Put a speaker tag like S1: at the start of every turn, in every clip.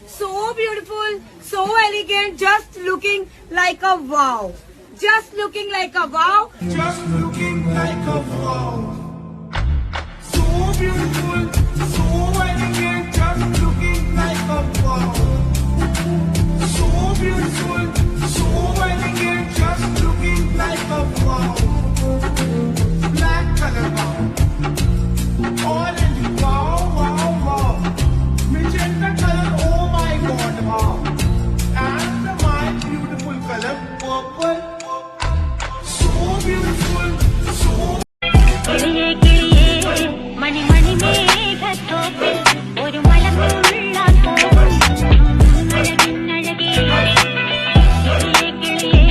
S1: So beautiful, so elegant, just looking like a wow. Just looking like a wow.
S2: Just looking like a wow. So beautiful, so elegant, just looking like a wow. So beautiful, so elegant, just looking like a wow. Black color wow. Orange wow, wow, wow. Magenta color, oh my god, wow. And my beautiful color, purple. So beautiful, so
S3: കിളിയേ കിളിയേ മണി മണി മേഘത്തോപ്പിൽ ഒരു മലമുള്ളാൻ പോകും അഴകിന്നഴകേ കിളിയേ കിളിയേ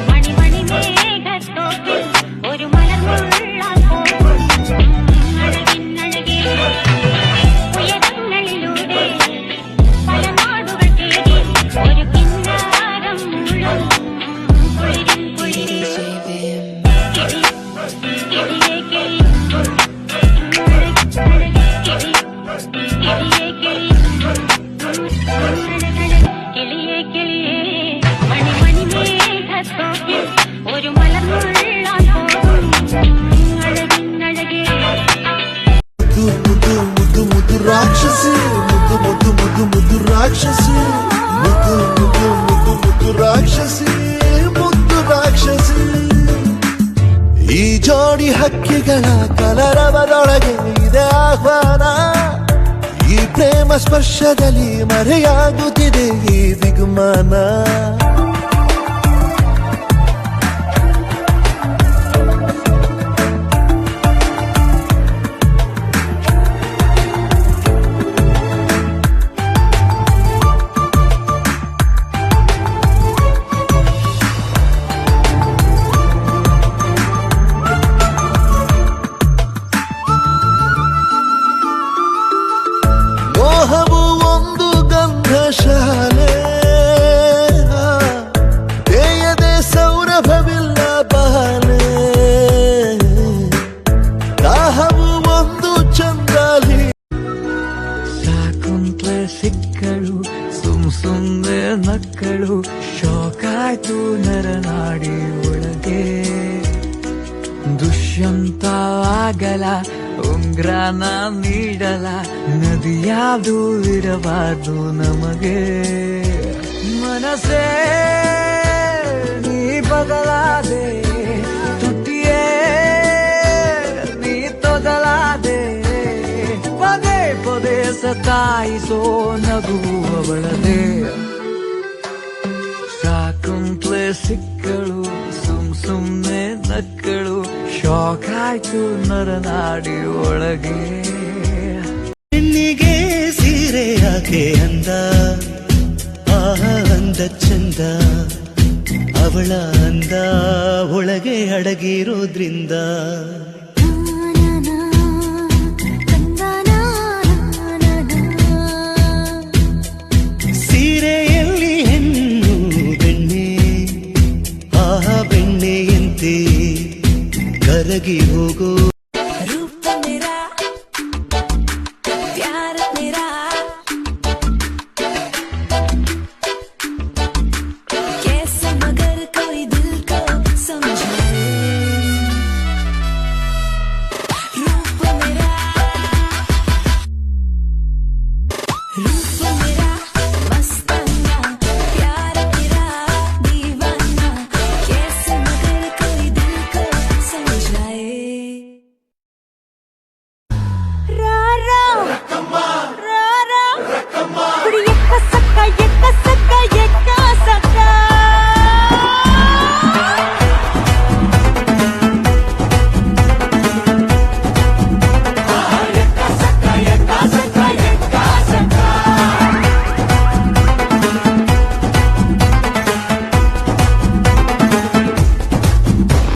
S3: മണി മണി മേഘത്തോപ്പിൽ ഒരു മലമുള്ളാൻ പോകും അഴകിന്നഴകേ ഉയരങ്ങളിലൂടെ പല നാടുകൾ തേടി ഒരു കിന്നാരം മുഴുവൻ കുളിരിൻ കുളിരേ കിളിയേ കിളിയേ മണി മണി മേഘത്തോപ്പിൽ ഒരു മലമുള്ളാൻ പോകും അഴകിന്നഴകേ
S4: ಮುದ್ದು ಮುದ್ದು ಮುದ್ದು ರಾಕ್ಷಸಿ ಮುದ್ದು ಮುದ್ದು ಮುದ್ದು ಮುದ್ದು ರಾಕ್ಷಸಿ ಮುದ್ದು ಮುದ್ದು ಮುದ್ದು ಮುದ್ದು ರಾಕ್ಷಸಿ ಮುದ್ದು ರಾಕ್ಷಸಿ ಈ ಜೋಡಿ ಹಕ್ಕಿಗಳ ಕಲರವದೊಳಗೆ ಇದೆ ಆಹ್ವಾನ ಈ ಪ್ರೇಮ ಸ್ಪರ್ಶದಲ್ಲಿ ಮರೆಯಾಗುತ್ತಿದೆ ಈ ದಿಗ್ಮಾನ ಮೋಹವು ಒಂದು ಗಂಧಶಾಲೆ ತೆಯದೆ ಸೌರಭವಿಲ್ಲ ಬಾಲೆ ದಾಹವು ಒಂದು ಚಂದಾಲಿ
S5: ಸಾಕುಂತ್ಲೆ ಸಿಕ್ಕಳು ಸುಮ್ನೆ ನಕ್ಕಳು ಶೋಕಾಯ್ತು ನರನಾಡಿ ಒಳಗೆ ದುಷ್ಯಂತ ಆಗಲ ಉಂಗ್ರಾನ ನೀಡಲ ನದಿಯಾವುದು ಇರಬಾರ್ದು ನಮಗೆ ಮನಸ್ಸೇ ನೀ ಬದಲಾದೆ ತುಟಿಯೇ ನೀ ತೊದಲಾದೆ ಪದೇ ಪದೇ ಸತಾಯಿಸೋ ನಗುವವಳದೆ ಸಾಕುಂತ್ಲೆ ಸಿಕ್ಕಳು ಸುಮ್ನೆ ನಕ್ಕಳು ಶೋಕಾಯ್ತು ನರನಾಡಿ ಒಳಗೆ
S6: ಹೆಣ್ಣಿಗೆ ಸೀರೆ ಯಾಕೆ ಅಂದ ಆಹ ಅಂದ ಚಂದ ಅವಳ ಅಂದ ಒಳಗೆ ಅಡಗಿರೋದ್ರಿಂದ ಸೀರೆಯಲ್ಲಿ ಹೆಣ್ಣು ಬೆಣ್ಣೆ ಆಹ ಬೆಣ್ಣೆಯಂತೆ ಕರಗಿ ಹೋಗೋ